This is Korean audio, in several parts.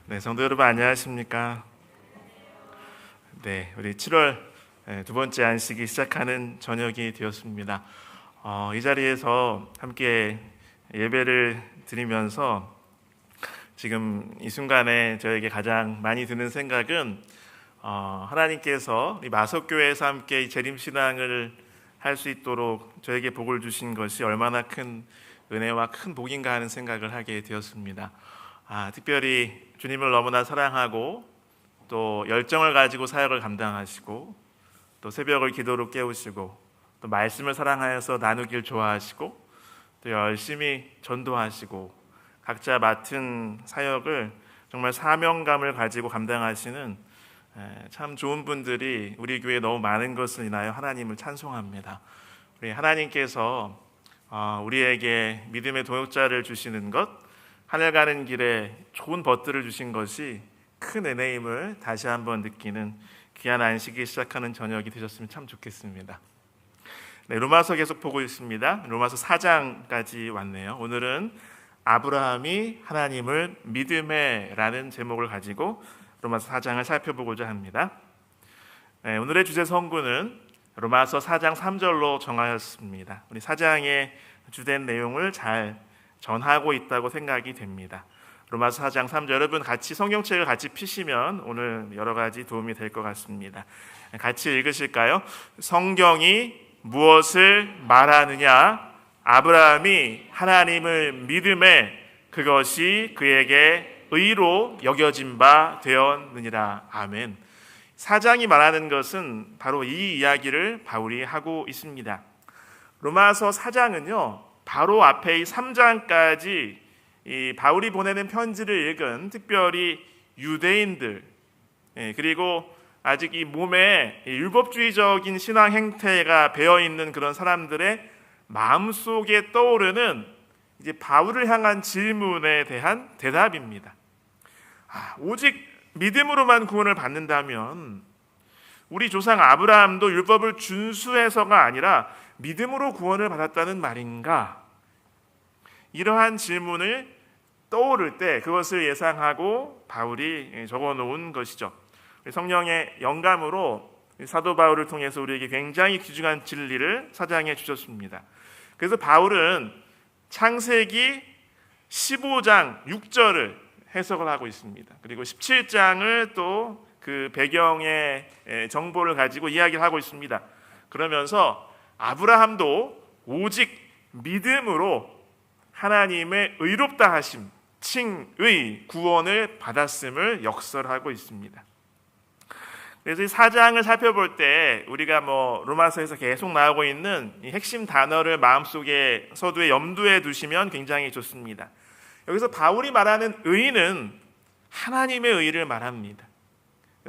네, 성도 여러분 안녕하십니까? 네, 우리 7월 두 번째 안식이 시작하는 저녁이 되었습니다. 이 자리에서 함께 예배를 드리면서 지금 이 순간에 저에게 가장 많이 드는 생각은 하나님께서 이 마석교회에서 함께 이 재림신앙을 할 수 있도록 저에게 복을 주신 것이 얼마나 큰 은혜와 큰 복인가 하는 생각을 하게 되었습니다. 특별히 주님을 너무나 사랑하고 또 열정을 가지고 사역을 감당하시고 또 새벽을 기도로 깨우시고 또 말씀을 사랑하여서 나누길 좋아하시고 또 열심히 전도하시고 각자 맡은 사역을 정말 사명감을 가지고 감당하시는 참 좋은 분들이 우리 교회에 너무 많은 것을 인하여 하나님을 찬송합니다. 우리 하나님께서 우리에게 믿음의 동역자를 주시는 것, 하늘 가는 길에 좋은 벗들을 주신 것이 큰 은혜임을 다시 한번 느끼는 귀한 안식이 시작하는 저녁이 되셨으면 참 좋겠습니다. 네, 로마서 계속 보고 있습니다. 로마서 4장까지 왔네요. 오늘은 아브라함이 하나님을 믿음에 라는 제목을 가지고 로마서 4장을 살펴보고자 합니다. 네, 오늘의 주제 성구는 로마서 4장 3절로 정하였습니다. 우리 4장의 주된 내용을 잘 전하고 있다고 생각이 됩니다. 로마서 4장 3절, 여러분 같이 성경책을 같이 펴시면 오늘 여러 가지 도움이 될 것 같습니다. 같이 읽으실까요? 성경이 무엇을 말하느냐? 아브라함이 하나님을 믿음에 그것이 그에게 의로 여겨진 바 되었느니라. 아멘. 4장이 말하는 것은 바로 이 이야기를 바울이 하고 있습니다. 로마서 4장은요, 바로 앞에 이 3장까지 이 바울이 보내는 편지를 읽은 특별히 유대인들, 그리고 아직 이 몸에 율법주의적인 신앙 행태가 배어 있는 그런 사람들의 마음속에 떠오르는 이제 바울을 향한 질문에 대한 대답입니다. 오직 믿음으로만 구원을 받는다면 우리 조상 아브라함도 율법을 준수해서가 아니라 믿음으로 구원을 받았다는 말인가? 이러한 질문을 떠오를 때 그것을 예상하고 바울이 적어놓은 것이죠. 성령의 영감으로 사도 바울을 통해서 우리에게 굉장히 귀중한 진리를 4장에 주셨습니다. 그래서 바울은 창세기 15장 6절을 해석을 하고 있습니다. 그리고 17장을 또 그 배경의 정보를 가지고 이야기를 하고 있습니다. 그러면서 아브라함도 오직 믿음으로 하나님의 의롭다 하심, 칭의, 구원을 받았음을 역설하고 있습니다. 그래서 이 4장을 살펴볼 때 우리가 로마서에서 계속 나오고 있는 이 핵심 단어를 마음속에 서두에 염두에 두시면 굉장히 좋습니다. 여기서 바울이 말하는 의는 하나님의 의를 말합니다.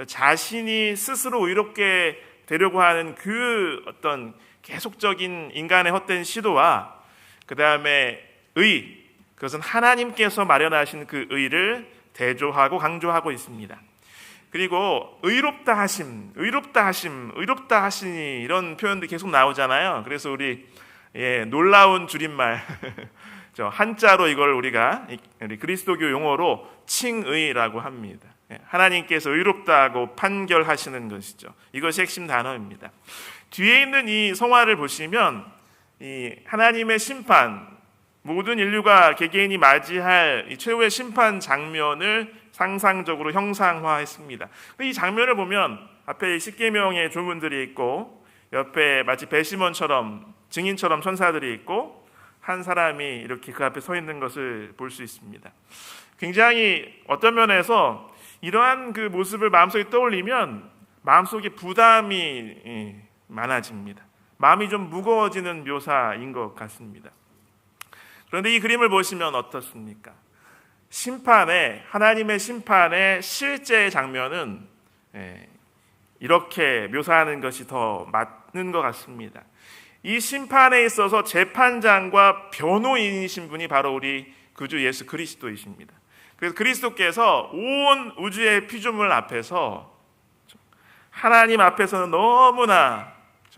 자신이 스스로 의롭게 되려고 하는 그 어떤 계속적인 인간의 헛된 시도와 그 다음에 의, 그것은 하나님께서 마련하신 그 의를 대조하고 강조하고 있습니다. 그리고 의롭다 하심, 의롭다 하심, 의롭다 하시니 이런 표현도 계속 나오잖아요. 그래서 우리 놀라운 줄임말 한자로 이걸 우리가 그리스도교 용어로 칭의라고 합니다. 하나님께서 의롭다고 판결하시는 것이죠. 이것이 핵심 단어입니다. 뒤에 있는 이 성화를 보시면 이 하나님의 심판, 모든 인류가 개개인이 맞이할 이 최후의 심판 장면을 상상적으로 형상화했습니다. 이 장면을 보면 앞에 십계명의 조문들이 있고 옆에 마치 배심원처럼 증인처럼 천사들이 있고 한 사람이 이렇게 그 앞에 서 있는 것을 볼 수 있습니다. 굉장히 어떤 면에서 이러한 그 모습을 마음속에 떠올리면 마음속에 부담이 많아집니다. 마음이 좀 무거워지는 묘사인 것 같습니다. 그런데 이 그림을 보시면 어떻습니까? 하나님의 심판의 실제 장면은 이렇게 묘사하는 것이 더 맞는 것 같습니다. 이 심판에 있어서 재판장과 변호인이신 분이 바로 우리 구주 예수 그리스도이십니다. 그래서 그리스도께서 온 우주의 피조물 앞에서 하나님 앞에서는 너무나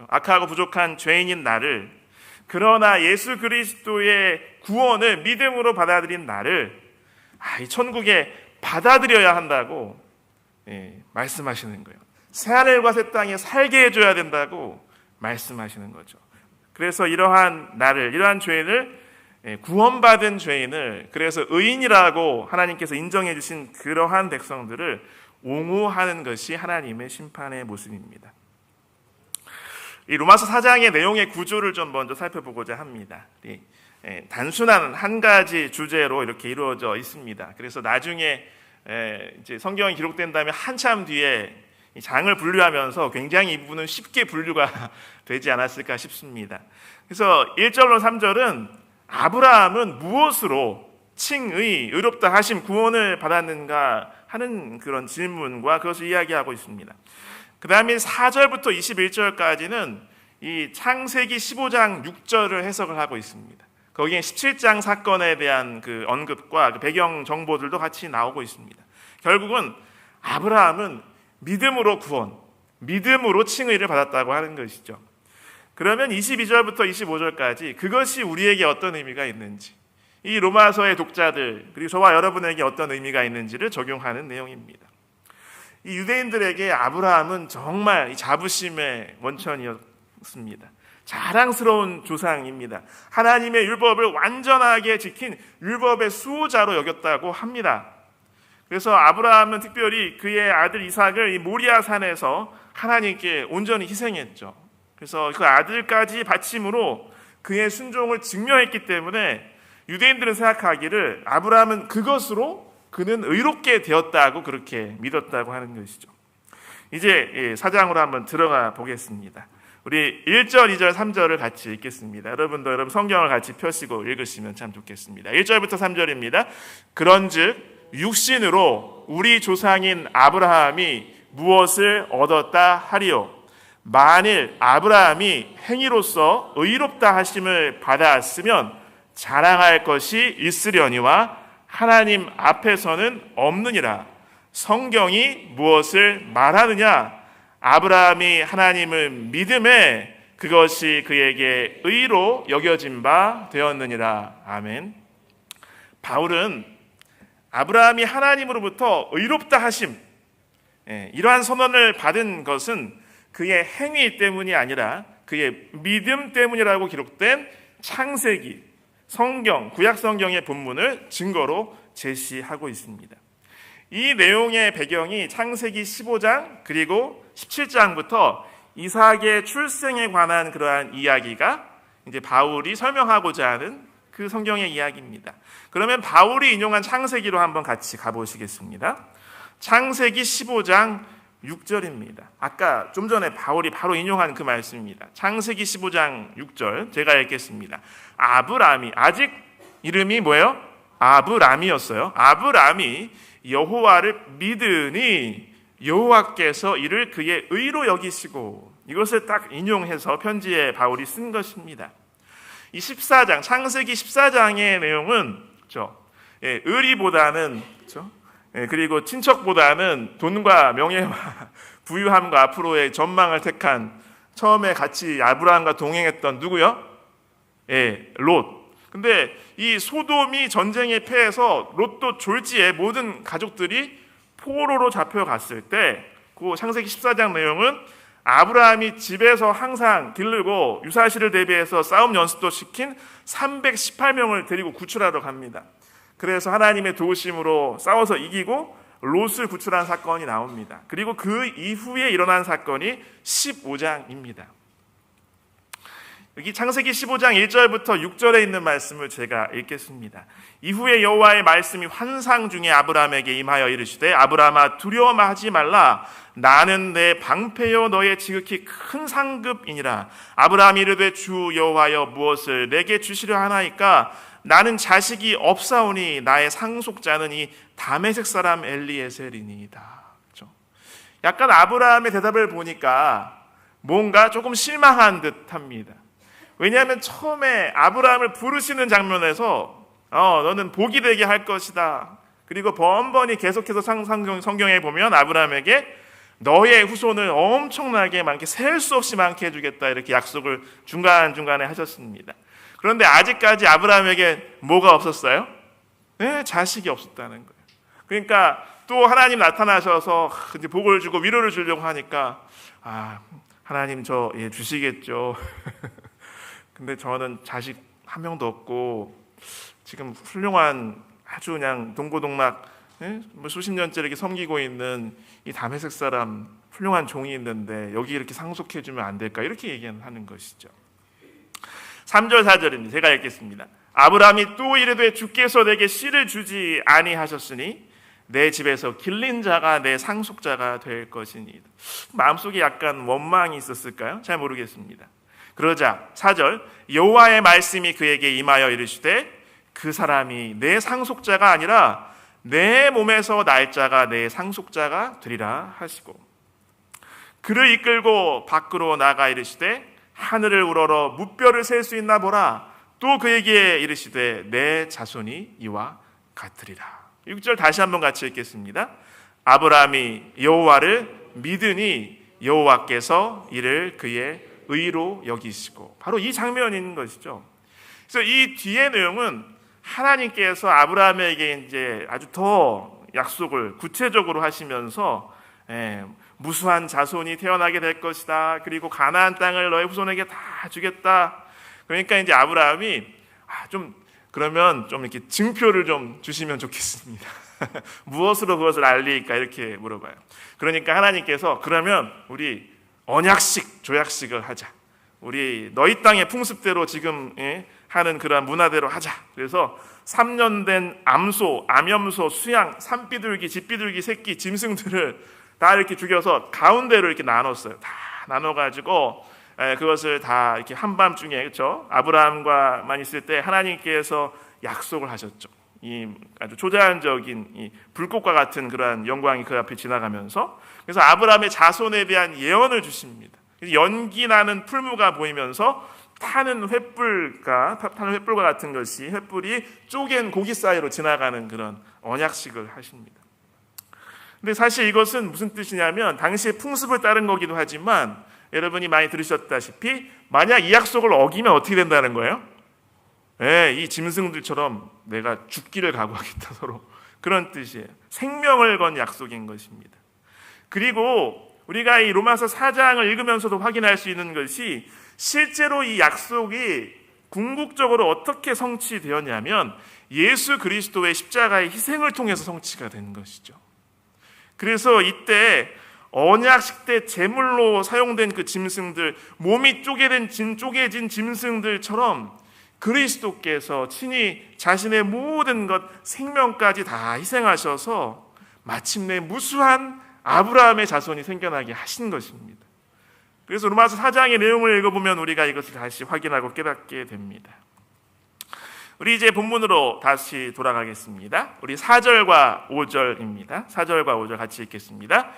악하고 부족한 죄인인 나를, 그러나 예수 그리스도의 구원을 믿음으로 받아들인 나를 이 천국의 받아들여야 한다고 말씀하시는 거예요. 새하늘과 새 땅에 살게 해줘야 된다고 말씀하시는 거죠. 그래서 이러한 나를, 이러한 죄인을, 구원받은 죄인을, 그래서 의인이라고 하나님께서 인정해 주신 그러한 백성들을 옹호하는 것이 하나님의 심판의 모습입니다. 이 로마서 4장의 내용의 구조를 좀 먼저 살펴보고자 합니다. 단순한 한 가지 주제로 이렇게 이루어져 있습니다. 그래서 나중에 이제 성경이 기록된다면 한참 뒤에 장을 분류하면서 굉장히 이 부분은 쉽게 분류가 되지 않았을까 싶습니다. 그래서 1절로 3절은 아브라함은 무엇으로 칭의, 의롭다 하심, 구원을 받았는가 하는 그런 질문과 그것을 이야기하고 있습니다. 그 다음에 4절부터 21절까지는 이 창세기 15장 6절을 해석을 하고 있습니다. 거기에 17장 사건에 대한 그 언급과 그 배경 정보들도 같이 나오고 있습니다. 결국은 아브라함은 믿음으로 구원, 믿음으로 칭의를 받았다고 하는 것이죠. 그러면 22절부터 25절까지 그것이 우리에게 어떤 의미가 있는지, 이 로마서의 독자들 그리고 저와 여러분에게 어떤 의미가 있는지를 적용하는 내용입니다. 이 유대인들에게 아브라함은 정말 자부심의 원천이었습니다. 자랑스러운 조상입니다. 하나님의 율법을 완전하게 지킨 율법의 수호자로 여겼다고 합니다. 그래서 아브라함은 특별히 그의 아들 이삭을 이 모리아 산에서 하나님께 온전히 희생했죠. 그래서 그 아들까지 바침으로 그의 순종을 증명했기 때문에 유대인들은 생각하기를 아브라함은 그것으로 그는 의롭게 되었다고 그렇게 믿었다고 하는 것이죠. 이제 사장으로 한번 들어가 보겠습니다. 우리 1절, 2절, 3절을 같이 읽겠습니다. 여러분 성경을 같이 펴시고 읽으시면 참 좋겠습니다. 1절부터 3절입니다. 그런즉 육신으로 우리 조상인 아브라함이 무엇을 얻었다 하리요? 만일 아브라함이 행위로서 의롭다 하심을 받았으면 자랑할 것이 있으려니와 하나님 앞에서는 없느니라. 성경이 무엇을 말하느냐? 아브라함이 하나님을 믿음에 그것이 그에게 의로 여겨진 바 되었느니라. 아멘. 바울은 아브라함이 하나님으로부터 의롭다 하심, 이러한 선언을 받은 것은 그의 행위 때문이 아니라 그의 믿음 때문이라고 기록된 창세기, 성경, 구약 성경의 본문을 증거로 제시하고 있습니다. 이 내용의 배경이 창세기 15장 그리고 17장부터 이삭의 출생에 관한 그러한 이야기가 이제 바울이 설명하고자 하는 그 성경의 이야기입니다. 그러면 바울이 인용한 창세기로 한번 같이 가보시겠습니다. 창세기 15장 6절입니다. 아까 좀 전에 바울이 바로 인용한 그 말씀입니다. 창세기 15장 6절 제가 읽겠습니다. 아브람이, 아직 이름이 뭐예요? 아브람이었어요. 아브람이 여호와를 믿으니 여호와께서 이를 그의 의로 여기시고, 이것을 딱 인용해서 편지에 바울이 쓴 것입니다. 이 14장, 창세기 14장의 내용은 의리보다는 그리고 친척보다는 돈과 명예와 부유함과 앞으로의 전망을 택한, 처음에 같이 아브라함과 동행했던 누구요? 롯. 근데 이 소돔이 전쟁에 패해서 롯도 졸지에 모든 가족들이 포로로 잡혀갔을 때, 그 창세기 14장 내용은 아브라함이 집에서 항상 기르고 유사시를 대비해서 싸움 연습도 시킨 318명을 데리고 구출하러 갑니다. 그래서 하나님의 도우심으로 싸워서 이기고 롯을 구출한 사건이 나옵니다. 그리고 그 이후에 일어난 사건이 15장입니다. 여기 창세기 15장 1절부터 6절에 있는 말씀을 제가 읽겠습니다. 이후에 여호와의 말씀이 환상 중에 아브라함에게 임하여 이르시되 아브라함아 두려워하지 말라. 나는 내 방패요 너의 지극히 큰 상급이니라. 아브라함이 이르되 주 여호와여 무엇을 내게 주시려 하나이까? 나는 자식이 없사오니 나의 상속자는 이 다메섹 사람 엘리에셀이니이다. 약간 아브라함의 대답을 보니까 뭔가 조금 실망한 듯합니다. 왜냐하면 처음에 아브라함을 부르시는 장면에서 너는 복이 되게 할 것이다. 그리고 번번이 계속해서 성경에 보면 아브라함에게 너의 후손을 엄청나게 많게 셀 수 없이 많게 해주겠다, 이렇게 약속을 중간중간에 하셨습니다. 그런데 아직까지 아브라함에게 뭐가 없었어요? 자식이 없었다는 거예요. 그러니까 또 하나님 나타나셔서 이제 복을 주고 위로를 주려고 하니까 하나님 저 주시겠죠. 근데 저는 자식 한 명도 없고 지금 훌륭한 아주 그냥 동고동락 뭐 수십 년째 이렇게 섬기고 있는 이 다메섹 사람 훌륭한 종이 있는데 여기 이렇게 상속해 주면 안 될까, 이렇게 얘기하는 것이죠. 3절 4절입니다. 제가 읽겠습니다. 아브라함이 또 이르되 주께서 내게 씨를 주지 아니하셨으니 내 집에서 길린 자가 내 상속자가 될 것이니. 마음속에 약간 원망이 있었을까요? 잘 모르겠습니다. 그러자 4절 여호와의 말씀이 그에게 임하여 이르시되 그 사람이 내 상속자가 아니라 내 몸에서 날 자가 내 상속자가 되리라 하시고, 그를 이끌고 밖으로 나가 이르시되 하늘을 우러러 무뼈를 셀 수 있나 보라. 또 그에게 이르시되 내 자손이 이와 같으리라. 6절 다시 한번 같이 읽겠습니다. 아브라함이 여호와를 믿으니 여호와께서 이를 그의 의로 여기시고. 바로 이 장면인 것이죠. 그래서 이 뒤의 내용은 하나님께서 아브라함에게 이제 아주 더 약속을 구체적으로 하시면서 무수한 자손이 태어나게 될 것이다. 그리고 가나안 땅을 너의 후손에게 다 주겠다. 그러니까 이제 아브라함이 그러면 좀 이렇게 증표를 좀 주시면 좋겠습니다. 무엇으로 그것을 알리까, 이렇게 물어봐요. 그러니까 하나님께서 그러면 우리 언약식, 조약식을 하자. 우리 너희 땅의 풍습대로 지금 하는 그런 문화대로 하자. 그래서 3년 된 암염소, 수양, 산비둘기, 집비둘기 새끼, 짐승들을 다 이렇게 죽여서 가운데로 이렇게 나눴어요. 다 나눠가지고 그것을 다 이렇게 한밤중에, 그렇죠? 아브라함과만 있을 때 하나님께서 약속을 하셨죠. 이 아주 초자연적인 이 불꽃과 같은 그러한 영광이 그 앞에 지나가면서, 그래서 아브라함의 자손에 대한 예언을 주십니다. 연기 나는 풀무가 보이면서 타는 횃불과 같은 것이, 횃불이 쪼갠 고기 사이로 지나가는 그런 언약식을 하십니다. 근데 사실 이것은 무슨 뜻이냐면 당시의 풍습을 따른 거기도 하지만, 여러분이 많이 들으셨다시피 만약 이 약속을 어기면 어떻게 된다는 거예요? 이 짐승들처럼 내가 죽기를 각오하겠다, 서로. 그런 뜻이에요. 생명을 건 약속인 것입니다. 그리고 우리가 이 로마서 4장을 읽으면서도 확인할 수 있는 것이, 실제로 이 약속이 궁극적으로 어떻게 성취되었냐면 예수 그리스도의 십자가의 희생을 통해서 성취가 된 것이죠. 그래서 이때 언약식 때 제물로 사용된 그 짐승들, 몸이 쪼개진 짐승들처럼 그리스도께서 친히 자신의 모든 것, 생명까지 다 희생하셔서 마침내 무수한 아브라함의 자손이 생겨나게 하신 것입니다. 그래서 로마서 4장의 내용을 읽어보면 우리가 이것을 다시 확인하고 깨닫게 됩니다. 우리 이제 본문으로 다시 돌아가겠습니다. 우리 4절과 5절입니다. 4절과 5절 같이 읽겠습니다.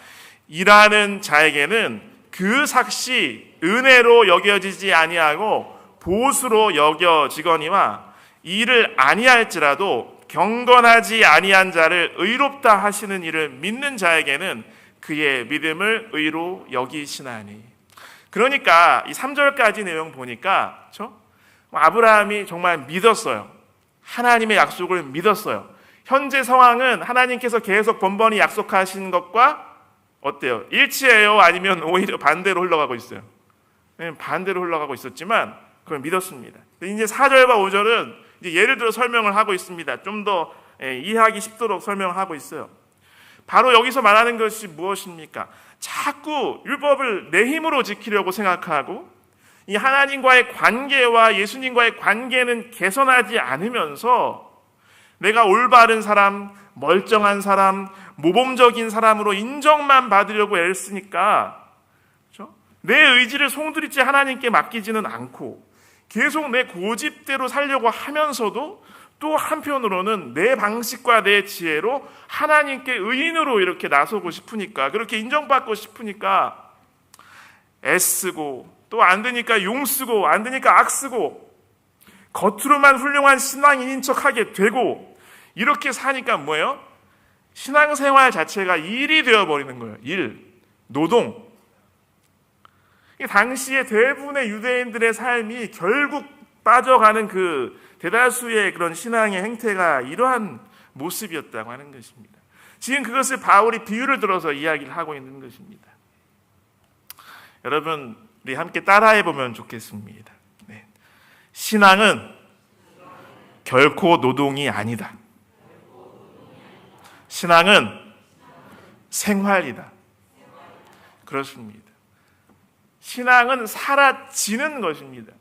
일하는 자에게는 그 삭시 은혜로 여겨지지 아니하고 보수로 여겨지거니와 일을 아니할지라도 경건하지 아니한 자를 의롭다 하시는 이를 믿는 자에게는 그의 믿음을 의로 여기시나니. 그러니까 이 3절까지 내용 보니까, 그렇죠? 아브라함이 정말 믿었어요. 하나님의 약속을 믿었어요. 현재 상황은 하나님께서 계속 번번이 약속하신 것과 어때요? 일치해요? 아니면 오히려 반대로 흘러가고 있어요? 반대로 흘러가고 있었지만 그걸 믿었습니다. 이제 4절과 5절은 이제 예를 들어 설명을 하고 있습니다. 좀 더 이해하기 쉽도록 설명을 하고 있어요. 바로 여기서 말하는 것이 무엇입니까? 자꾸 율법을 내 힘으로 지키려고 생각하고 이 하나님과의 관계와 예수님과의 관계는 개선하지 않으면서 내가 올바른 사람, 멀쩡한 사람, 모범적인 사람으로 인정만 받으려고 애를 쓰니까, 그렇죠? 내 의지를 송두리째 하나님께 맡기지는 않고 계속 내 고집대로 살려고 하면서도 또 한편으로는 내 방식과 내 지혜로 하나님께 의인으로 이렇게 나서고 싶으니까, 그렇게 인정받고 싶으니까 애쓰고, 또 안 되니까 용 쓰고, 안 되니까 악 쓰고, 겉으로만 훌륭한 신앙인인 척하게 되고, 이렇게 사니까 뭐예요? 신앙생활 자체가 일이 되어버리는 거예요. 일, 노동. 당시에 대부분의 유대인들의 삶이 결국 빠져가는 그 대다수의 그런 신앙의 행태가 이러한 모습이었다고 하는 것입니다. 지금 그것을 바울이 비유를 들어서 이야기를 하고 있는 것입니다. 여러분, 우리 함께 따라해 보면 좋겠습니다. 네. 신앙은 결코 노동이 아니다. 신앙은 생활이다. 그렇습니다. 신앙은 사라지는 것입니다.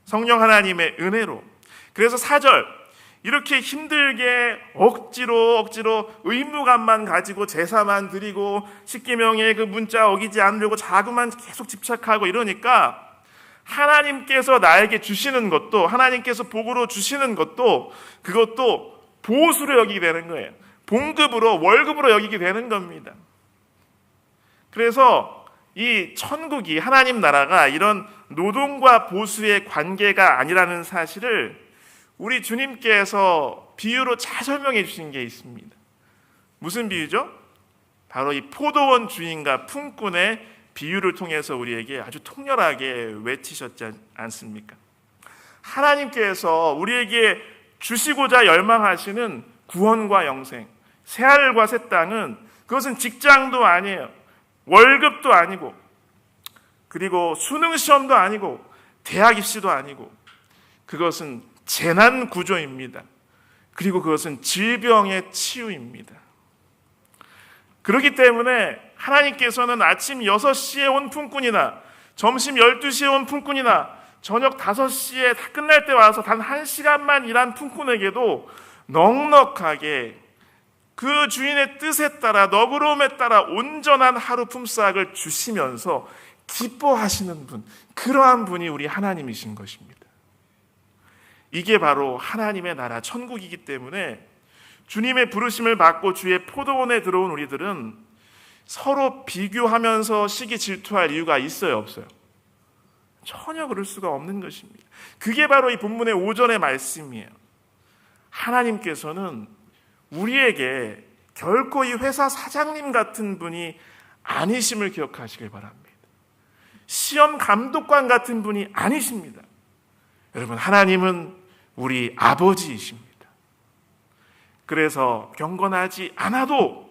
성령 하나님의 은혜로. 그래서 4절, 이렇게 힘들게 억지로 의무감만 가지고 제사만 드리고 십계명의 그 문자 어기지 않으려고 자꾸만 계속 집착하고 이러니까 하나님께서 나에게 주시는 것도, 하나님께서 복으로 주시는 것도, 그것도 보수로 여기게 되는 거예요. 봉급으로, 월급으로 여기게 되는 겁니다. 그래서 이 천국이, 하나님 나라가 이런 노동과 보수의 관계가 아니라는 사실을 우리 주님께서 비유로 잘 설명해 주신 게 있습니다. 무슨 비유죠? 바로 이 포도원 주인과 품꾼의 비유를 통해서 우리에게 아주 통렬하게 외치셨지 않습니까? 하나님께서 우리에게 주시고자 열망하시는 구원과 영생, 새하늘과 새 땅은 그것은 직장도 아니에요. 월급도 아니고, 그리고 수능시험도 아니고, 대학 입시도 아니고, 그것은 재난 구조입니다. 그리고 그것은 질병의 치유입니다. 그렇기 때문에 하나님께서는 아침 6시에 온 품꾼이나 점심 12시에 온 품꾼이나 저녁 5시에 다 끝날 때 와서 단 1시간만 일한 품꾼에게도 넉넉하게 그 주인의 뜻에 따라, 너그러움에 따라 온전한 하루 품삯을 주시면서 기뻐하시는 분, 그러한 분이 우리 하나님이신 것입니다. 이게 바로 하나님의 나라 천국이기 때문에 주님의 부르심을 받고 주의 포도원에 들어온 우리들은 서로 비교하면서 시기 질투할 이유가 있어요, 없어요? 전혀 그럴 수가 없는 것입니다. 그게 바로 이 본문의 5절의 말씀이에요. 하나님께서는 우리에게 결코 이 회사 사장님 같은 분이 아니심을 기억하시길 바랍니다. 시험 감독관 같은 분이 아니십니다. 여러분, 하나님은 우리 아버지이십니다. 그래서 경건하지 않아도,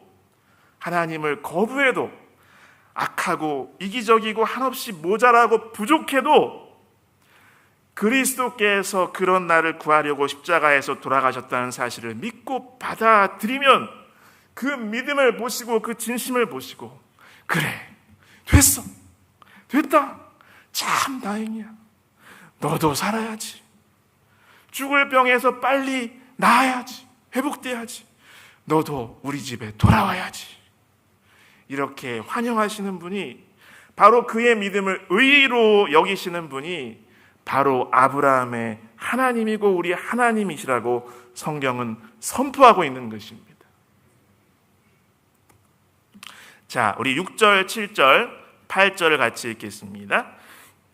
하나님을 거부해도, 악하고 이기적이고 한없이 모자라고 부족해도 그리스도께서 그런 나를 구하려고 십자가에서 돌아가셨다는 사실을 믿고 받아들이면 그 믿음을 보시고 그 진심을 보시고, 그래, 됐어, 됐다, 참 다행이야, 너도 살아야지, 죽을 병에서 빨리 나아야지, 회복돼야지, 너도 우리 집에 돌아와야지, 이렇게 환영하시는 분이, 바로 그의 믿음을 의로 여기시는 분이 바로 아브라함의 하나님이고 우리 하나님이시라고 성경은 선포하고 있는 것입니다. 자, 우리 6절, 7절, 8절을 같이 읽겠습니다.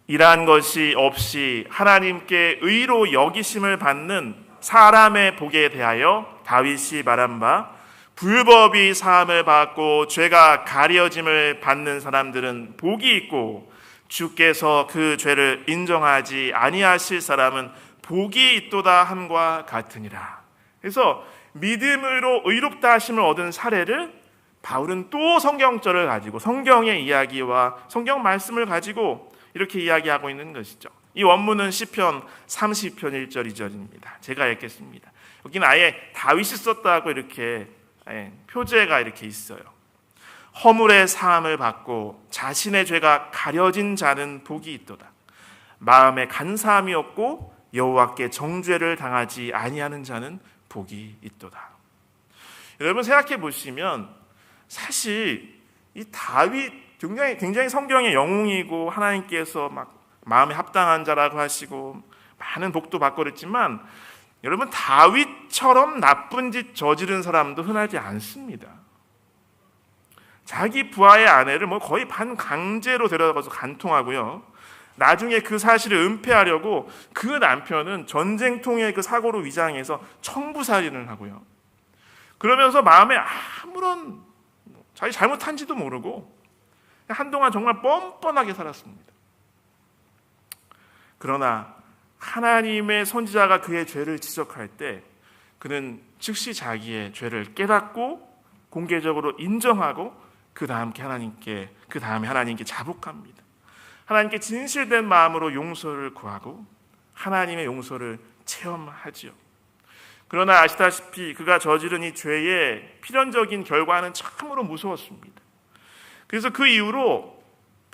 이러한 것이 없이 하나님께 의로 여기심을 받는 사람의 복에 대하여 다윗이 말한 바, 불법이 사함을 받고 죄가 가려짐을 받는 사람들은 복이 있고 주께서 그 죄를 인정하지 아니하실 사람은 복이 있도다 함과 같으니라. 그래서 믿음으로 의롭다 하심을 얻은 사례를 바울은 또 성경절을 가지고, 성경의 이야기와 성경 말씀을 가지고 이렇게 이야기하고 있는 것이죠. 이 원문은 시편 30편 1절 2절입니다. 제가 읽겠습니다. 여기는 아예 다윗이 썼다고 이렇게 표제가 이렇게 있어요. 허물의 사함을 받고 자신의 죄가 가려진 자는 복이 있도다. 마음에 간사함이 없고 여호와께 정죄를 당하지 아니하는 자는 복이 있도다. 여러분 생각해 보시면 사실 이 다윗 굉장히 성경의 영웅이고 하나님께서 막 마음에 합당한 자라고 하시고 많은 복도 받고 그랬지만, 여러분 다윗처럼 나쁜 짓 저지른 사람도 흔하지 않습니다. 자기 부하의 아내를 거의 반강제로 데려가서 간통하고요. 나중에 그 사실을 은폐하려고 그 남편은 전쟁통의 그 사고로 위장해서 청부살인을 하고요. 그러면서 마음에 아무런 자기 잘못한지도 모르고 한동안 정말 뻔뻔하게 살았습니다. 그러나 하나님의 선지자가 그의 죄를 지적할 때 그는 즉시 자기의 죄를 깨닫고 공개적으로 인정하고 그 다음에 하나님께 자복합니다. 하나님께 진실된 마음으로 용서를 구하고 하나님의 용서를 체험하지요. 그러나 아시다시피 그가 저지른 이 죄의 필연적인 결과는 참으로 무서웠습니다. 그래서 그 이후로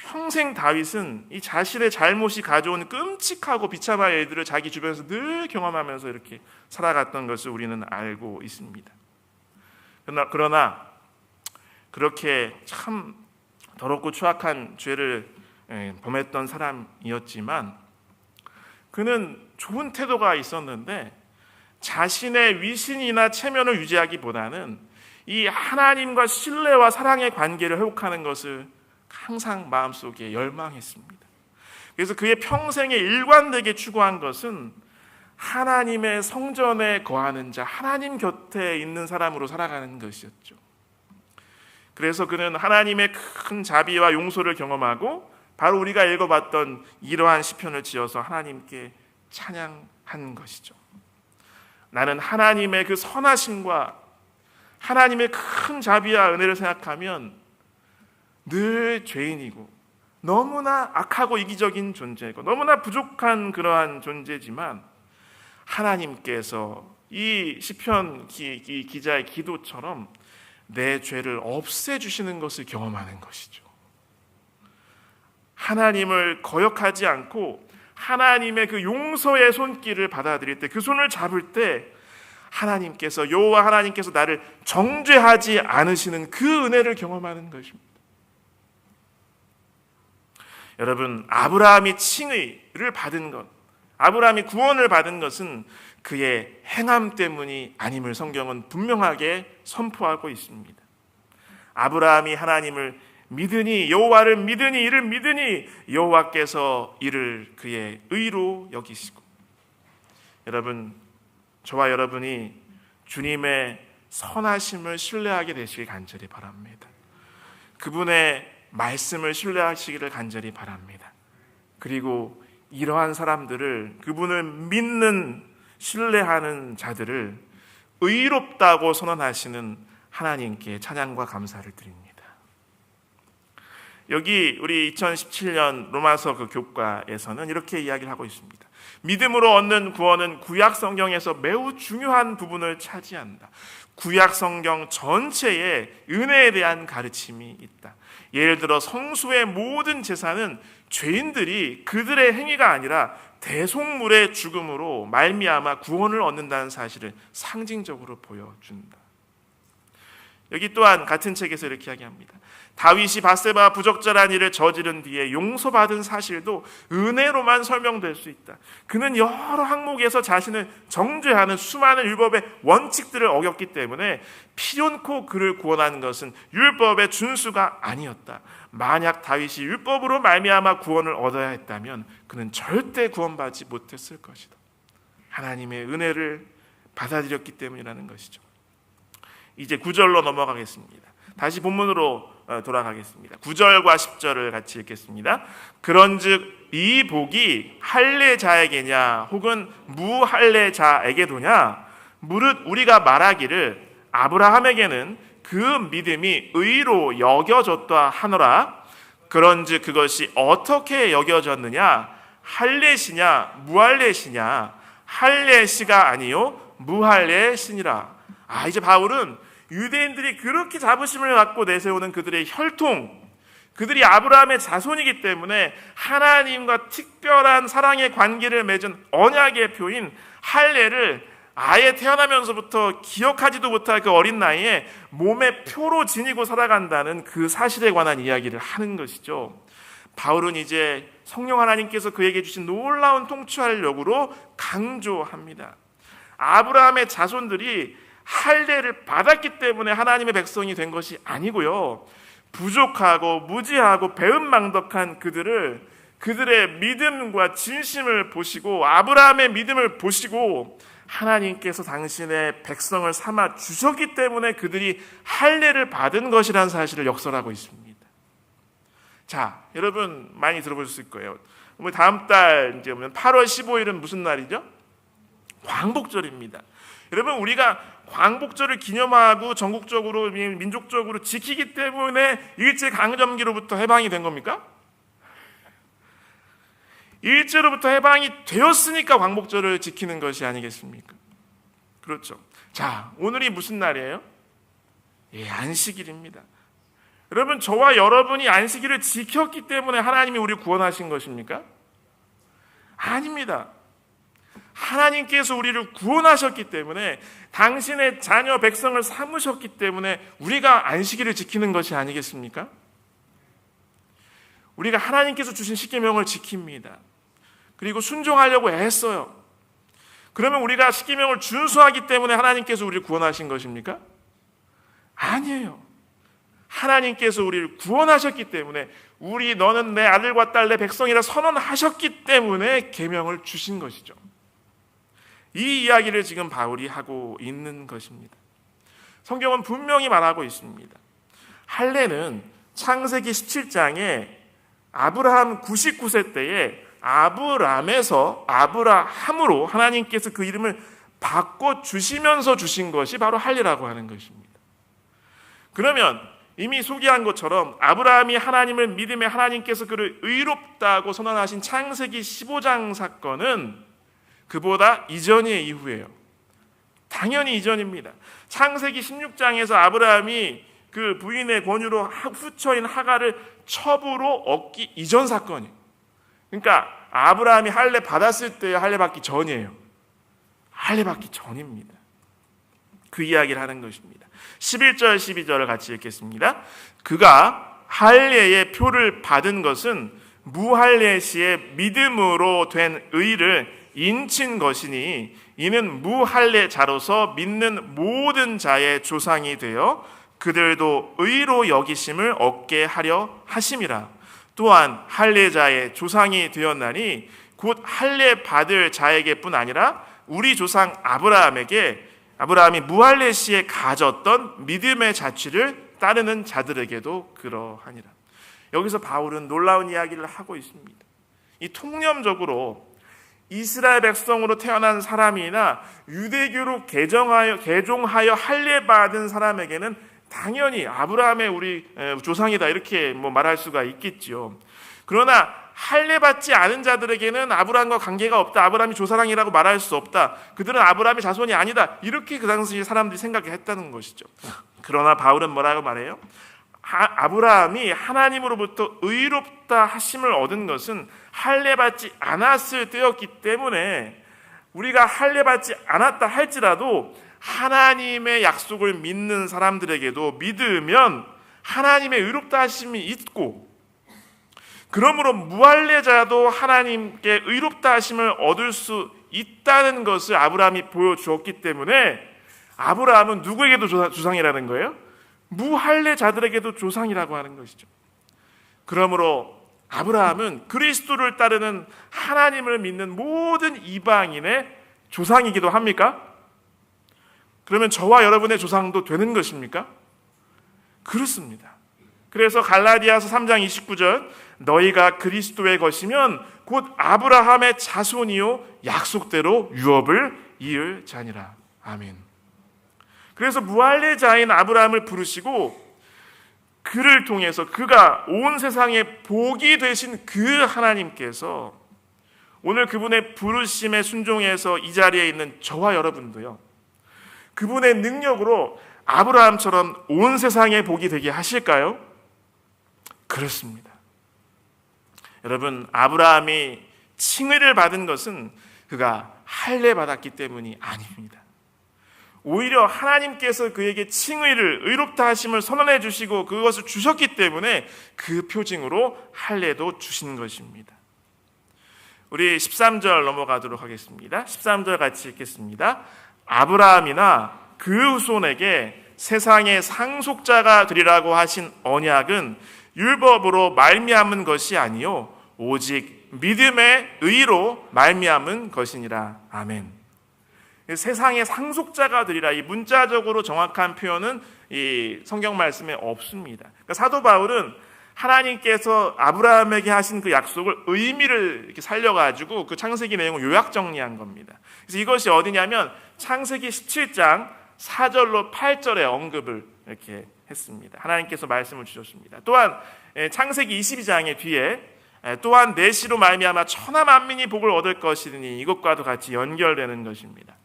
평생 다윗은 이 자신의 잘못이 가져온 끔찍하고 비참한 일들을 자기 주변에서 늘 경험하면서 이렇게 살아갔던 것을 우리는 알고 있습니다. 그러나 그렇게 참 더럽고 추악한 죄를 범했던 사람이었지만 그는 좋은 태도가 있었는데 자신의 위신이나 체면을 유지하기보다는 이 하나님과 신뢰와 사랑의 관계를 회복하는 것을 항상 마음속에 열망했습니다. 그래서 그의 평생에 일관되게 추구한 것은 하나님의 성전에 거하는 자, 하나님 곁에 있는 사람으로 살아가는 것이었죠. 그래서 그는 하나님의 큰 자비와 용서를 경험하고 바로 우리가 읽어봤던 이러한 시편을 지어서 하나님께 찬양한 것이죠. 나는 하나님의 그 선하심과 하나님의 큰 자비와 은혜를 생각하면 늘 죄인이고 너무나 악하고 이기적인 존재고 너무나 부족한 그러한 존재지만 하나님께서 이 시편 기자의 기도처럼 내 죄를 없애주시는 것을 경험하는 것이죠. 하나님을 거역하지 않고 하나님의 그 용서의 손길을 받아들일 때, 그 손을 잡을 때 하나님께서, 여호와 하나님께서 나를 정죄하지 않으시는 그 은혜를 경험하는 것입니다. 여러분, 아브라함이 칭의를 받은 것, 아브라함이 구원을 받은 것은 그의 행함 때문이 아님을 성경은 분명하게 선포하고 있습니다. 아브라함이 하나님을 믿으니, 여호와를 믿으니, 이를 믿으니 여호와께서 이를 그의 의로 여기시고, 여러분, 저와 여러분이 주님의 선하심을 신뢰하게 되시길 간절히 바랍니다. 그분의 말씀을 신뢰하시기를 간절히 바랍니다. 그리고 이러한 사람들을, 그분을 믿는, 신뢰하는 자들을 의롭다고 선언하시는 하나님께 찬양과 감사를 드립니다. 여기 우리 2017년 로마서 그 교과에서는 이렇게 이야기를 하고 있습니다. 믿음으로 얻는 구원은 구약 성경에서 매우 중요한 부분을 차지한다. 구약 성경 전체에 은혜에 대한 가르침이 있다. 예를 들어 성수의 모든 제사는 죄인들이 그들의 행위가 아니라 대속물의 죽음으로 말미암아 구원을 얻는다는 사실을 상징적으로 보여준다. 여기 또한 같은 책에서 이렇게 이야기합니다. 다윗이 밧세바 부적절한 일을 저지른 뒤에 용서받은 사실도 은혜로만 설명될 수 있다. 그는 여러 항목에서 자신을 정죄하는 수많은 율법의 원칙들을 어겼기 때문에 필연코 그를 구원하는 것은 율법의 준수가 아니었다. 만약 다윗이 율법으로 말미암아 구원을 얻어야 했다면 그는 절대 구원받지 못했을 것이다. 하나님의 은혜를 받아들였기 때문이라는 것이죠. 이제 9절로 넘어가겠습니다. 다시 본문으로 돌아가겠습니다. 9절과 10절을 같이 읽겠습니다. 그런즉 이 복이 할례자에게냐 혹은 무할례자에게도냐? 무릇 우리가 말하기를 아브라함에게는 그 믿음이 의로 여겨졌다 하노라. 그런즉 그것이 어떻게 여겨졌느냐? 할례시냐 무할례시냐? 할례시가 아니요 무할례시니라. 이제 바울은 유대인들이 그렇게 자부심을 갖고 내세우는 그들의 혈통, 그들이 아브라함의 자손이기 때문에 하나님과 특별한 사랑의 관계를 맺은 언약의 표인 할례를 아예 태어나면서부터 기억하지도 못할 그 어린 나이에 몸에 표로 지니고 살아간다는 그 사실에 관한 이야기를 하는 것이죠. 바울은 이제 성령 하나님께서 그에게 주신 놀라운 통치활력으로 강조합니다. 아브라함의 자손들이 할례를 받았기 때문에 하나님의 백성이 된 것이 아니고요, 부족하고 무지하고 배은망덕한 그들의 믿음과 진심을 보시고 아브라함의 믿음을 보시고 하나님께서 당신의 백성을 삼아 주셨기 때문에 그들이 할례를 받은 것이라는 사실을 역설하고 있습니다. 자, 여러분 많이 들어보셨을 거예요. 다음 달 이제 8월 15일은 무슨 날이죠? 광복절입니다. 여러분, 우리가 광복절을 기념하고 전국적으로 민족적으로 지키기 때문에 일제강점기로부터 해방이 된 겁니까? 일제로부터 해방이 되었으니까 광복절을 지키는 것이 아니겠습니까? 그렇죠. 자, 오늘이 무슨 날이에요? 예, 안식일입니다. 여러분, 저와 여러분이 안식일을 지켰기 때문에 하나님이 우리를 구원하신 것입니까? 아닙니다. 하나님께서 우리를 구원하셨기 때문에, 당신의 자녀 백성을 삼으셨기 때문에 우리가 안식일을 지키는 것이 아니겠습니까? 우리가 하나님께서 주신 십계명을 지킵니다. 그리고 순종하려고 애써요. 그러면 우리가 십계명을 준수하기 때문에 하나님께서 우리를 구원하신 것입니까? 아니에요. 하나님께서 우리를 구원하셨기 때문에, 너는 내 아들과 딸, 내 백성이라 선언하셨기 때문에 계명을 주신 것이죠. 이 이야기를 지금 바울이 하고 있는 것입니다. 성경은 분명히 말하고 있습니다. 할례는 창세기 17장에 아브라함 99세 때에 아브라함으로 하나님께서 그 이름을 바꿔주시면서 주신 것이 바로 할례라고 하는 것입니다. 그러면 이미 소개한 것처럼 아브라함이 하나님을 믿음에 하나님께서 그를 의롭다고 선언하신 창세기 15장 사건은 그보다 이전이에요, 이후예요? 당연히 이전입니다. 창세기 16장에서 아브라함이 그 부인의 권유로 후처인 하갈을 첩으로 얻기 이전 사건이에요. 그러니까 아브라함이 할례 받았을 때 할례 받기 전이에요. 할례 받기 전입니다. 그 이야기를 하는 것입니다. 11절 12절을 같이 읽겠습니다. 그가 할례의 표를 받은 것은 무할례 시에 믿음으로 된 의를 인친 것이니, 이는 무할례 자로서 믿는 모든 자의 조상이 되어 그들도 의로 여기심을 얻게 하려 하심이라. 또한 할례자의 조상이 되었나니 곧 할례 받을 자에게뿐 아니라 우리 조상 아브라함이 무할례 시에 가졌던 믿음의 자취를 따르는 자들에게도 그러하니라. 여기서 바울은 놀라운 이야기를 하고 있습니다. 이 통념적으로 이스라엘 백성으로 태어난 사람이나 유대교로 개종하여 할례 받은 사람에게는 당연히 아브라함의 우리 조상이다 이렇게 말할 수가 있겠지요. 그러나 할례 받지 않은 자들에게는 아브라함과 관계가 없다, 아브라함이 조상이라고 말할 수 없다, 그들은 아브라함의 자손이 아니다, 이렇게 그 당시 사람들이 생각했다는 것이죠. 그러나 바울은 뭐라고 말해요? 아브라함이 하나님으로부터 의롭다 하심을 얻은 것은 할례 받지 않았을 때였기 때문에, 우리가 할례 받지 않았다 할지라도 하나님의 약속을 믿는 사람들에게도 믿으면 하나님의 의롭다 하심이 있고, 그러므로 무할례자도 하나님께 의롭다 하심을 얻을 수 있다는 것을 아브라함이 보여주었기 때문에, 아브라함은 누구에게도 조상이라는 거예요? 무할례자들에게도 조상이라고 하는 것이죠. 그러므로 아브라함은 그리스도를 따르는 하나님을 믿는 모든 이방인의 조상이기도 합니까? 그러면 저와 여러분의 조상도 되는 것입니까? 그렇습니다. 그래서 갈라디아서 3장 29절, 너희가 그리스도의 것이면 곧 아브라함의 자손이요 약속대로 유업을 이을 자니라. 아멘. 그래서 무할례자인 아브라함을 부르시고, 그를 통해서 그가 온 세상의 복이 되신 그 하나님께서 오늘 그분의 부르심에 순종해서 이 자리에 있는 저와 여러분도요, 그분의 능력으로 아브라함처럼 온 세상의 복이 되게 하실까요? 그렇습니다. 여러분, 아브라함이 칭의를 받은 것은 그가 할례 받았기 때문이 아닙니다. 오히려 하나님께서 그에게 칭의를, 의롭다 하심을 선언해 주시고 그것을 주셨기 때문에 그 표징으로 할례도 주신 것입니다. 우리 13절 넘어가도록 하겠습니다. 13절 같이 읽겠습니다. 아브라함이나 그 후손에게 세상의 상속자가 되리라고 하신 언약은 율법으로 말미암은 것이 아니요 오직 믿음의 의로 말미암은 것이니라. 아멘. 세상의 상속자가 되리라, 이 문자적으로 정확한 표현은 이 성경 말씀에 없습니다. 그러니까 사도 바울은 하나님께서 아브라함에게 하신 그 약속을 의미를 이렇게 살려가지고 그 창세기 내용을 요약 정리한 겁니다. 그래서 이것이 어디냐면 창세기 17장 4절로 8절의 언급을 이렇게 했습니다. 하나님께서 말씀을 주셨습니다. 또한 창세기 22장의 뒤에 또한 내 씨로 말미암아 천하 만민이 복을 얻을 것이니 이것과도 같이 연결되는 것입니다.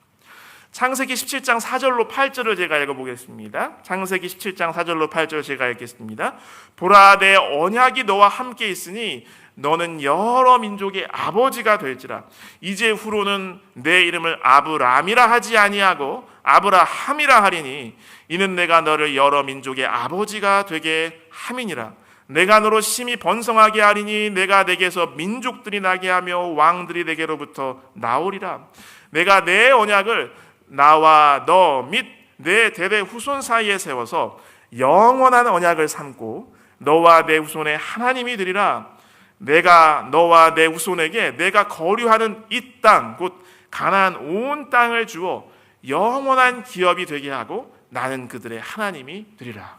창세기 17장 4절로 8절을 제가 읽어보겠습니다. 창세기 17장 4절로 8절 제가 읽겠습니다. 보라, 내 언약이 너와 함께 있으니 너는 여러 민족의 아버지가 될지라. 이제 후로는 내 이름을 아브람이라 하지 아니하고 아브라함이라 하리니 이는 내가 너를 여러 민족의 아버지가 되게 함이니라. 내가 너로 심히 번성하게 하리니 내가 내게서 민족들이 나게 하며 왕들이 내게로부터 나오리라. 내가 내 언약을 나와 너 및 내 대대 후손 사이에 세워서 영원한 언약을 삼고 너와 내 후손의 하나님이 되리라. 내가 너와 내 후손에게 내가 거류하는 이 땅 곧 가나안 온 땅을 주어 영원한 기업이 되게 하고 나는 그들의 하나님이 되리라.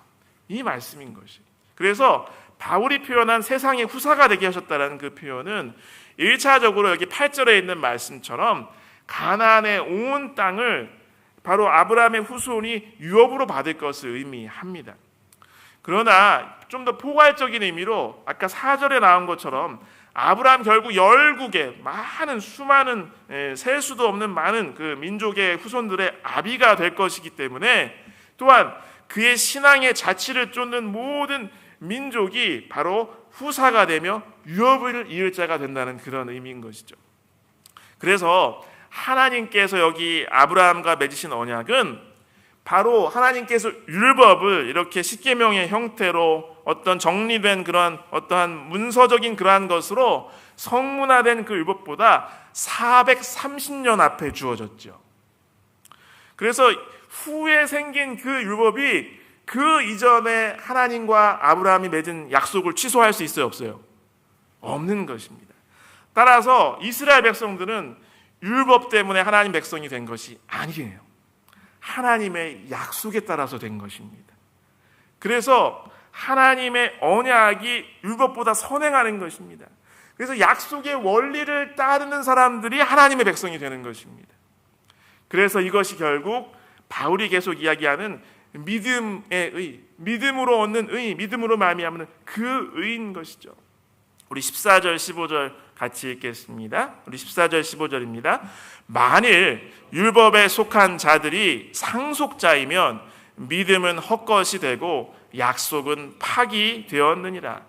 이 말씀인 것이. 그래서 바울이 표현한 세상의 후사가 되게 하셨다는 그 표현은 1차적으로 여기 8절에 있는 말씀처럼 가나안의 온 땅을 바로 아브라함의 후손이 유업으로 받을 것을 의미합니다. 그러나 좀 더 포괄적인 의미로 아까 4절에 나온 것처럼 아브라함 결국 열국의 많은 수많은 셀 수도 없는 많은 그 민족의 후손들의 아비가 될 것이기 때문에 또한 그의 신앙의 자취를 쫓는 모든 민족이 바로 후사가 되며 유업을 이을 자가 된다는 그런 의미인 것이죠. 그래서 하나님께서 여기 아브라함과 맺으신 언약은 바로 하나님께서 율법을 이렇게 십계명의 형태로 어떤 정리된 그러한 어떠한 문서적인 그러한 것으로 성문화된 그 율법보다 430년 앞에 주어졌죠. 그래서 후에 생긴 그 율법이 그 이전에 하나님과 아브라함이 맺은 약속을 취소할 수 있어요, 없어요? 없는 것입니다. 따라서 이스라엘 백성들은 율법 때문에 하나님 백성이 된 것이 아니에요. 하나님의 약속에 따라서 된 것입니다. 그래서 하나님의 언약이 율법보다 선행하는 것입니다. 그래서 약속의 원리를 따르는 사람들이 하나님의 백성이 되는 것입니다. 그래서 이것이 결국 바울이 계속 이야기하는 믿음의 의, 믿음으로 얻는 의, 믿음으로 말미암는 그 의인 것이죠. 우리 14절 15절 같이 읽겠습니다. 우리 14절 15절입니다. 만일 율법에 속한 자들이 상속자이면 믿음은 헛것이 되고 약속은 파기되었느니라.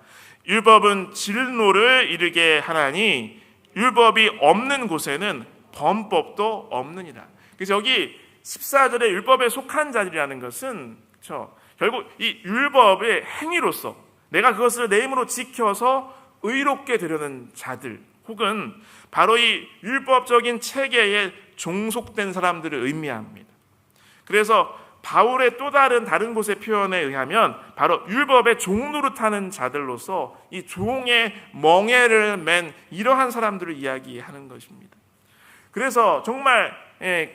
율법은 진노를 이르게 하나니 율법이 없는 곳에는 범법도 없느니라. 그래서 여기 14절에 율법에 속한 자들이라는 것은 그렇죠? 결국 이 율법의 행위로서 내가 그것을 내 힘으로 지켜서 의롭게 되려는 자들 혹은 바로 이 율법적인 체계에 종속된 사람들을 의미합니다. 그래서 바울의 또 다른 곳의 표현에 의하면 바로 율법의 종 노릇하는 자들로서 이 종의 멍에를 맨 이러한 사람들을 이야기하는 것입니다. 그래서 정말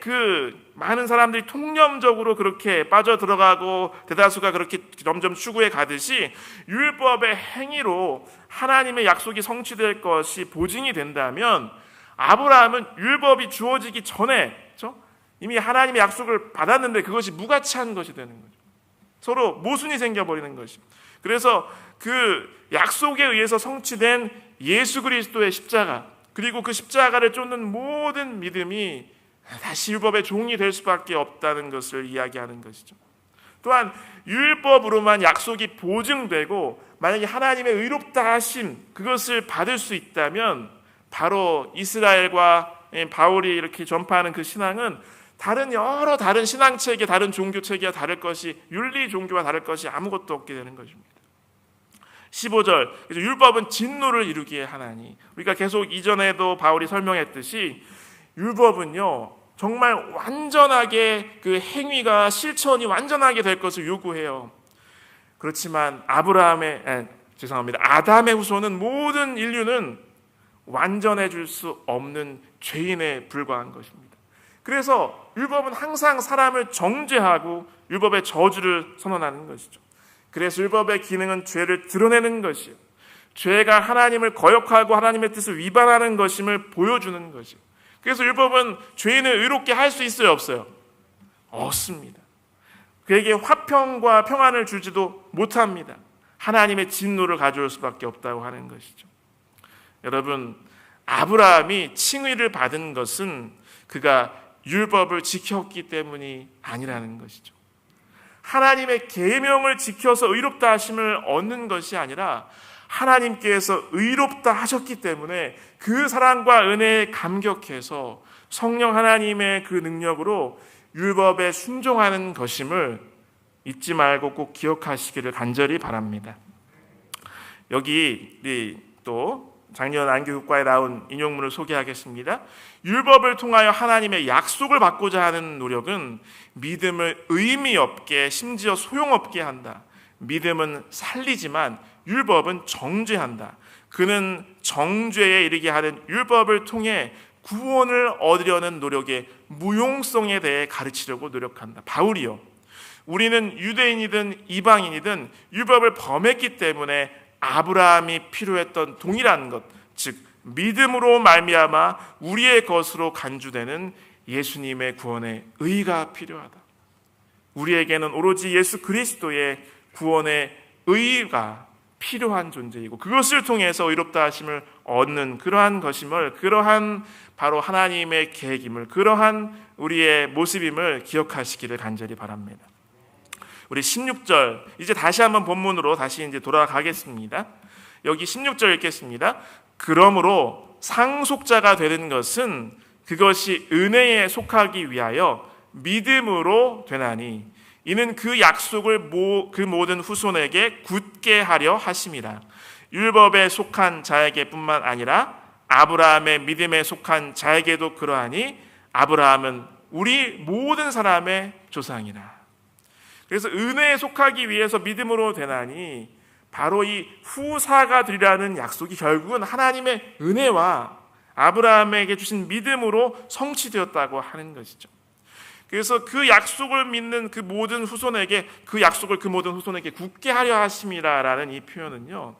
그 많은 사람들이 통념적으로 그렇게 빠져들어가고 대다수가 그렇게 점점 추구해 가듯이 율법의 행위로 하나님의 약속이 성취될 것이 보증이 된다면 아브라함은 율법이 주어지기 전에 그렇죠? 이미 하나님의 약속을 받았는데 그것이 무가치한 것이 되는 거죠. 서로 모순이 생겨버리는 것입니다. 그래서 그 약속에 의해서 성취된 예수 그리스도의 십자가 그리고 그 십자가를 쫓는 모든 믿음이 다시 율법의 종이 될 수밖에 없다는 것을 이야기하는 것이죠. 또한 율법으로만 약속이 보증되고 만약에 하나님의 의롭다 하심 그것을 받을 수 있다면 바로 이스라엘과 바울이 이렇게 전파하는 그 신앙은 여러 다른 신앙체계, 다른 종교체계와 다를 것이 윤리 종교와 다를 것이 아무것도 없게 되는 것입니다. 15절 율법은 진노를 이루기에 하나니 우리가 계속 이전에도 바울이 설명했듯이 율법은요 정말 완전하게 그 행위가 실천이 완전하게 될 것을 요구해요. 그렇지만 아담의 후손은 모든 인류는 완전해질 수 없는 죄인에 불과한 것입니다. 그래서 율법은 항상 사람을 정죄하고 율법의 저주를 선언하는 것이죠. 그래서 율법의 기능은 죄를 드러내는 것이요, 죄가 하나님을 거역하고 하나님의 뜻을 위반하는 것임을 보여주는 것이요. 그래서 율법은 죄인을 의롭게 할 수 있어요, 없어요? 없습니다. 그에게 화평과 평안을 주지도 못합니다. 하나님의 진노를 가져올 수밖에 없다고 하는 것이죠. 여러분, 아브라함이 칭의를 받은 것은 그가 율법을 지켰기 때문이 아니라는 것이죠. 하나님의 계명을 지켜서 의롭다 하심을 얻는 것이 아니라 하나님께서 의롭다 하셨기 때문에 그 사랑과 은혜에 감격해서 성령 하나님의 그 능력으로 율법에 순종하는 것임을 잊지 말고 꼭 기억하시기를 간절히 바랍니다. 여기 또 작년 안교육과에 나온 인용문을 소개하겠습니다. 율법을 통하여 하나님의 약속을 받고자 하는 노력은 믿음을 의미 없게, 심지어 소용없게 한다. 믿음은 살리지만 율법은 정죄한다. 그는 정죄에 이르게 하는 율법을 통해 구원을 얻으려는 노력의 무용성에 대해 가르치려고 노력한다. 바울이요, 우리는 유대인이든 이방인이든 율법을 범했기 때문에 아브라함이 필요했던 동일한 것, 즉 믿음으로 말미암아 우리의 것으로 간주되는 예수님의 구원의 의가 필요하다. 우리에게는 오로지 예수 그리스도의 구원의 의가 필요한 존재이고 그것을 통해서 의롭다 하심을 얻는 그러한 것임을, 그러한 바로 하나님의 계획임을, 그러한 우리의 모습임을 기억하시기를 간절히 바랍니다. 우리 16절, 이제 다시 한번 본문으로 다시 이제 돌아가겠습니다. 여기 16절 읽겠습니다. 그러므로 상속자가 되는 것은 그것이 은혜에 속하기 위하여 믿음으로 되나니 이는 그 약속을 그 모든 후손에게 굳게 하려 하심이라. 율법에 속한 자에게 뿐만 아니라 아브라함의 믿음에 속한 자에게도 그러하니 아브라함은 우리 모든 사람의 조상이라. 그래서 은혜에 속하기 위해서 믿음으로 되나니 바로 이 후사가 되리라는 약속이 결국은 하나님의 은혜와 아브라함에게 주신 믿음으로 성취되었다고 하는 것이죠. 그래서 그 약속을 믿는 그 모든 후손에게, 그 약속을 그 모든 후손에게 굳게 하려 하심이라라는 이 표현은요,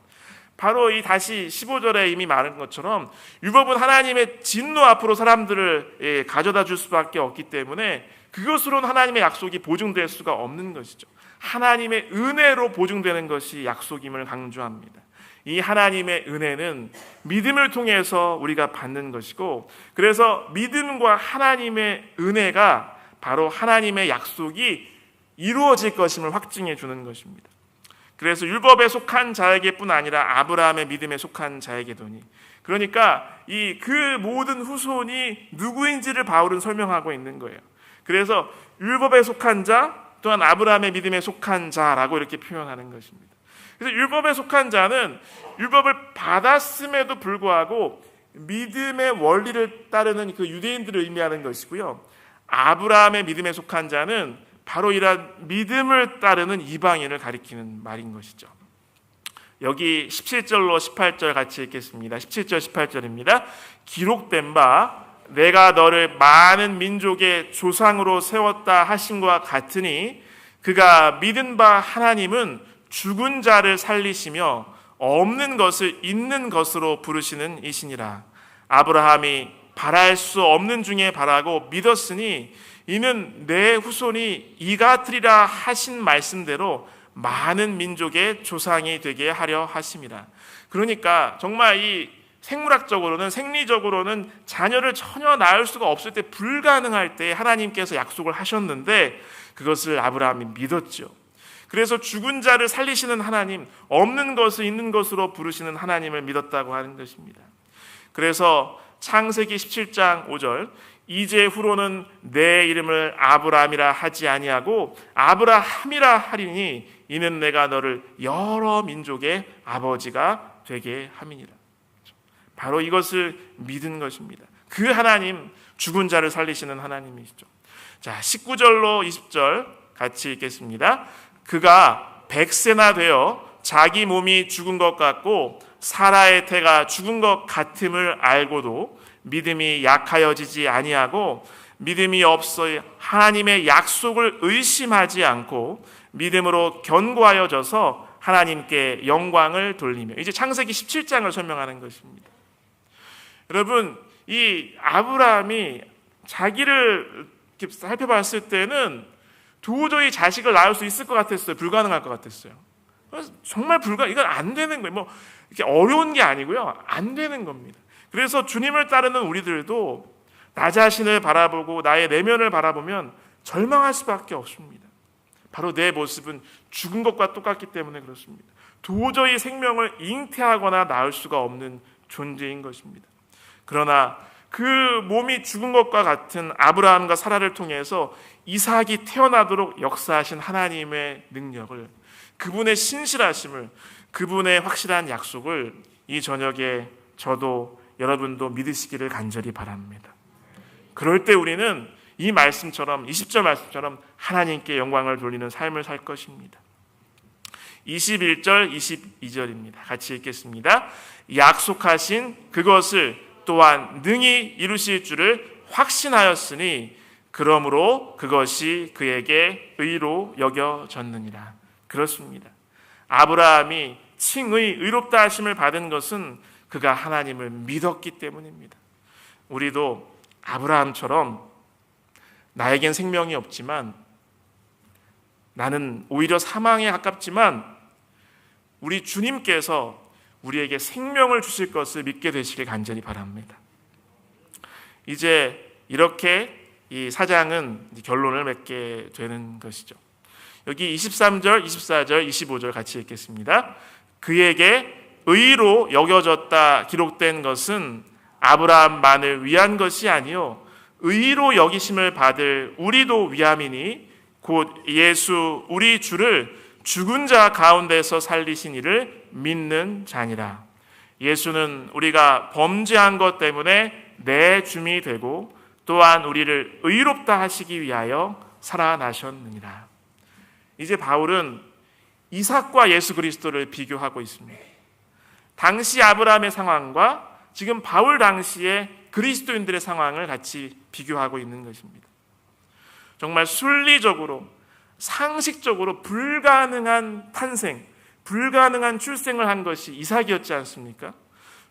바로 이 다시 15절에 이미 말한 것처럼 율법은 하나님의 진노 앞으로 사람들을 가져다 줄 수밖에 없기 때문에 그것으로는 하나님의 약속이 보증될 수가 없는 것이죠. 하나님의 은혜로 보증되는 것이 약속임을 강조합니다. 이 하나님의 은혜는 믿음을 통해서 우리가 받는 것이고, 그래서 믿음과 하나님의 은혜가 바로 하나님의 약속이 이루어질 것임을 확증해 주는 것입니다. 그래서 율법에 속한 자에게뿐 아니라 아브라함의 믿음에 속한 자에게도니, 그러니까 이 그 모든 후손이 누구인지를 바울은 설명하고 있는 거예요. 그래서 율법에 속한 자 또한 아브라함의 믿음에 속한 자라고 이렇게 표현하는 것입니다. 그래서 율법에 속한 자는 율법을 받았음에도 불구하고 믿음의 원리를 따르는 그 유대인들을 의미하는 것이고요, 아브라함의 믿음에 속한 자는 바로 이러한 믿음을 따르는 이방인을 가리키는 말인 것이죠. 여기 17절로 18절 같이 읽겠습니다. 17절 18절입니다. 기록된 바 내가 너를 많은 민족의 조상으로 세웠다 하심과 같으니 그가 믿은 바 하나님은 죽은 자를 살리시며 없는 것을 있는 것으로 부르시는 이시니라. 아브라함이 바랄 수 없는 중에 바라고 믿었으니 이는 내 후손이 이 같으리라 하신 말씀대로 많은 민족의 조상이 되게 하려 하심이라. 그러니까 정말 이 생물학적으로는, 생리적으로는 자녀를 전혀 낳을 수가 없을 때, 불가능할 때 하나님께서 약속을 하셨는데 그것을 아브라함이 믿었죠. 그래서 죽은 자를 살리시는 하나님, 없는 것을 있는 것으로 부르시는 하나님을 믿었다고 하는 것입니다. 그래서 창세기 17장 5절, 이제 후로는 내 이름을 아브라함이라 하지 아니하고 아브라함이라 하리니 이는 내가 너를 여러 민족의 아버지가 되게 함이니라. 바로 이것을 믿은 것입니다. 그 하나님, 죽은 자를 살리시는 하나님이시죠. 자, 19절로 20절 같이 읽겠습니다. 그가 100세나 되어 자기 몸이 죽은 것 같고 사라의 태가 죽은 것 같음을 알고도 믿음이 약하여지지 아니하고 믿음이 없어 하나님의 약속을 의심하지 않고 믿음으로 견고하여져서 하나님께 영광을 돌리며, 이제 창세기 17장을 설명하는 것입니다. 여러분, 이 아브라함이 자기를 이렇게 살펴봤을 때는 도저히 자식을 낳을 수 있을 것 같았어요. 불가능할 것 같았어요. 정말 이건 안 되는 거예요. 뭐 이렇게 어려운 게 아니고요, 안 되는 겁니다. 그래서 주님을 따르는 우리들도 나 자신을 바라보고 나의 내면을 바라보면 절망할 수밖에 없습니다. 바로 내 모습은 죽은 것과 똑같기 때문에 그렇습니다. 도저히 생명을 잉태하거나 낳을 수가 없는 존재인 것입니다. 그러나 그 몸이 죽은 것과 같은 아브라함과 사라를 통해서 이삭이 태어나도록 역사하신 하나님의 능력을, 그분의 신실하심을, 그분의 확실한 약속을 이 저녁에 저도 여러분도 믿으시기를 간절히 바랍니다. 그럴 때 우리는 이 말씀처럼, 20절 말씀처럼 하나님께 영광을 돌리는 삶을 살 것입니다. 21절, 22절입니다. 같이 읽겠습니다. 약속하신 그것을 또한 능히 이루실 줄을 확신하였으니 그러므로 그것이 그에게 의로 여겨졌느니라. 그렇습니다. 아브라함이 칭의 의롭다 하심을 받은 것은 그가 하나님을 믿었기 때문입니다. 우리도 아브라함처럼 나에겐 생명이 없지만, 나는 오히려 사망에 가깝지만 우리 주님께서 우리에게 생명을 주실 것을 믿게 되시길 간절히 바랍니다. 이제 이렇게 이 사장은 결론을 맺게 되는 것이죠. 여기 23절, 24절, 25절 같이 읽겠습니다. 그에게 의로 여겨졌다 기록된 것은 아브라함만을 위한 것이 아니요 의로 여기심을 받을 우리도 위함이니 곧 예수 우리 주를 죽은 자 가운데서 살리신 이를 믿는 자니라. 예수는 우리가 범죄한 것 때문에 내 줌이 되고 또한 우리를 의롭다 하시기 위하여 살아나셨느니라. 이제 바울은 이삭과 예수 그리스도를 비교하고 있습니다. 당시 아브라함의 상황과 지금 바울 당시의 그리스도인들의 상황을 같이 비교하고 있는 것입니다. 정말 순리적으로, 상식적으로 불가능한 탄생, 불가능한 출생을 한 것이 이삭이었지 않습니까?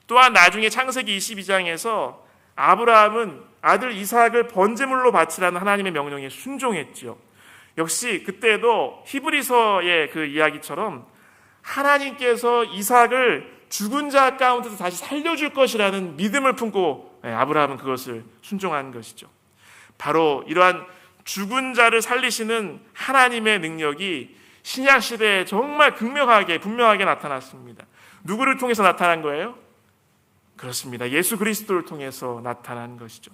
또한 나중에 창세기 22장에서 아브라함은 아들 이삭을 번제물로 바치라는 하나님의 명령에 순종했지요. 역시 그때도 히브리서의 그 이야기처럼 하나님께서 이삭을 죽은 자 가운데서 다시 살려줄 것이라는 믿음을 품고 아브라함은 그것을 순종한 것이죠. 바로 이러한 죽은 자를 살리시는 하나님의 능력이 신약 시대에 정말 극명하게 분명하게 나타났습니다. 누구를 통해서 나타난 거예요? 그렇습니다. 예수 그리스도를 통해서 나타난 것이죠.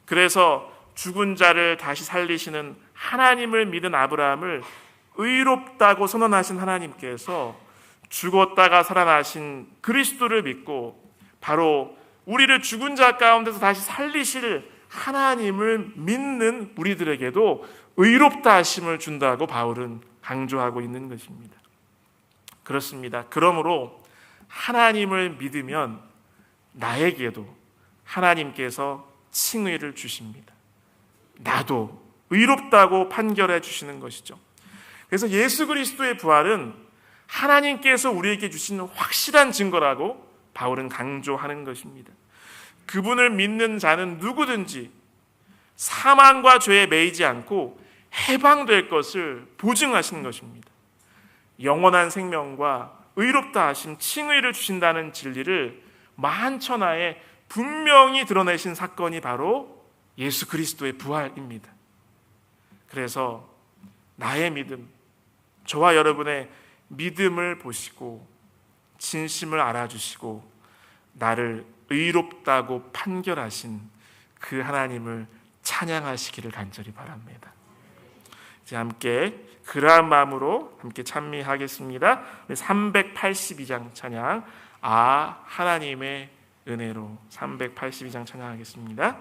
그래서 죽은 자를 다시 살리시는 하나님을 믿은 아브라함을 의롭다고 선언하신 하나님께서 죽었다가 살아나신 그리스도를 믿고 바로 우리를 죽은 자 가운데서 다시 살리실 하나님을 믿는 우리들에게도 의롭다 하심을 준다고 바울은 강조하고 있는 것입니다. 그렇습니다. 그러므로 하나님을 믿으면 나에게도 하나님께서 칭의를 주십니다. 나도 의롭다고 판결해 주시는 것이죠. 그래서 예수 그리스도의 부활은 하나님께서 우리에게 주신 확실한 증거라고 바울은 강조하는 것입니다. 그분을 믿는 자는 누구든지 사망과 죄에 매이지 않고 해방될 것을 보증하시는 것입니다. 영원한 생명과 의롭다 하심, 칭의를 주신다는 진리를 만천하에 분명히 드러내신 사건이 바로 예수 그리스도의 부활입니다. 그래서 나의 믿음, 저와 여러분의 믿음을 보시고 진심을 알아주시고 나를 의롭다고 판결하신 그 하나님을 찬양하시기를 간절히 바랍니다. 이제 함께 그러한 마음으로 함께 찬미하겠습니다. 382장 찬양, 하나님의 은혜로 382장 찬양하겠습니다.